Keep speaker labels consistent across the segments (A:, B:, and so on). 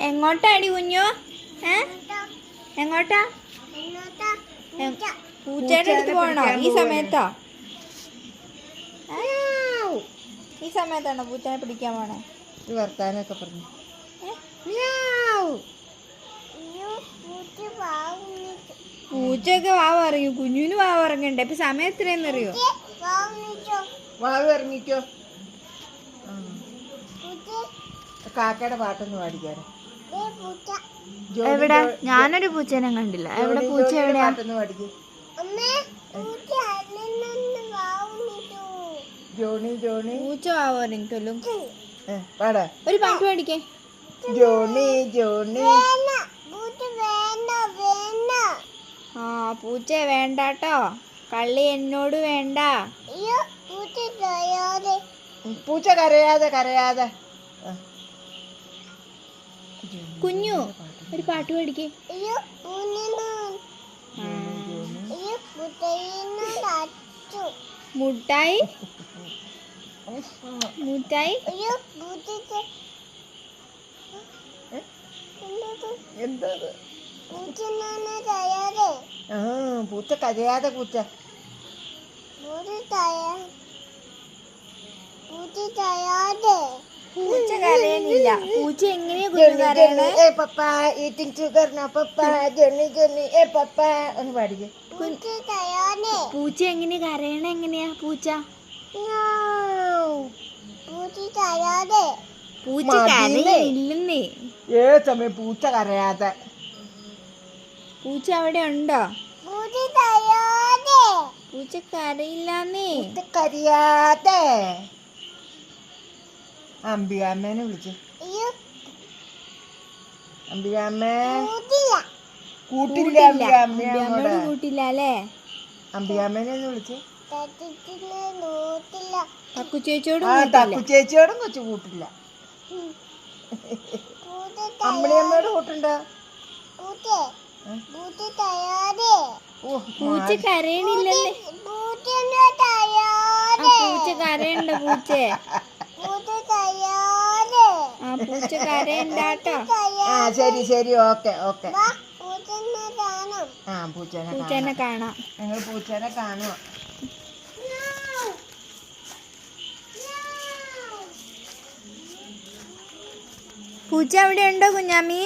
A: എങ്ങോട്ടാടി കുഞ്ഞു? എങ്ങോട്ടാ? പൂച്ചയുടെ അടുത്ത് പോകണോ ഈ സമയത്താ? ഈ സമയത്താണോ പൂച്ചനെ പിടിക്കാൻ പോണേ?
B: വർത്താനൊക്കെ പറഞ്ഞു.
A: പൂച്ചയൊക്കെ വാവ് ഇറങ്ങി, കുഞ്ഞിന് വാവ് ഇറങ്ങണ്ടേ? ഇപ്പൊ സമയം എത്രയെന്നറിയോ?
B: വാവ് ഇറങ്ങിക്കോ. കാക്കയുടെ പാട്ടൊന്ന് പാടിക്കാനോ?
A: എവിടെ? ഞാനൊരു പൂച്ചേനെ കണ്ടില്ല. എവിടെ പൂച്ച? എവിടെയാ? പൂച്ച വാവ് ഇറങ്ങിക്കല്ലോ. ഒരു പാട്ട് പാടിക്കേ.
B: Johnny Johnny.
A: ആ പൂച്ച വേണ്ടാട്ടോ, കള്ളി എന്നോട് വേണ്ട.
B: പൂച്ച കരയാതെ കരയാതെ.
A: കുഞ്ഞു ഒരു പാട്ട് പാടിക്കേ. മുട്ടായി മുട്ടായി.
B: എന്താ പൂച്ച കരയാതെ. പൂച്ച
A: പൂച്ച കരയുന്നില്ല. പൂച്ച എങ്ങനെയാ കുഞ്ഞു കരയണേ?
B: ഒന്ന് പാടിക്കേ.
A: പൂച്ച എങ്ങനെ കരയണ? എങ്ങനെയാ പൂച്ച? പൂച്ച കരയില്ലെന്നേ.
B: സമയം പൂച്ച കരയാതെ.
A: പൂച്ച അവിടെ ഉണ്ടോ? പൂച്ച കരയില്ലാന്നേ.
B: കരയാതെ. അംബികാമ്മേനെ വിളിച്ചു. അംബികാമ്മേ കൂട്ടില്ല.
A: അമ്മയോട് കൂട്ടില്ല അല്ലേ?
B: അംബികാമ്മേനെ ഒന്ന് വിളിച്ചു.
A: തക്കുച്ചേച്ചിയോടും
B: കൊച്ചു കൂട്ടില്ല. അമ്മണിയമ്മയോട് കൂട്ടുണ്ടോ?
A: പൂച്ച കരയണില്ലല്ലേ? പൂച്ച കരയണ്ട. പൂച്ച പൂച്ച കരയണ്ടാട്ടോ.
B: ശരി ശരി, ഓക്കെ ഓക്കെ.
A: പൂച്ചനെ കാണാം.
B: ഞങ്ങൾ പൂച്ചനെ കാണുക.
A: പൂച്ച അവിടെ ഉണ്ടോ കുഞ്ഞാമ്മി?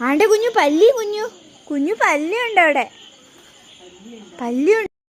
A: ആണ്ടെ കുഞ്ഞു പല്ലി. കുഞ്ഞു പല്ലി ഉണ്ടോ അവിടെ? പല്ലി ഉണ്ട്.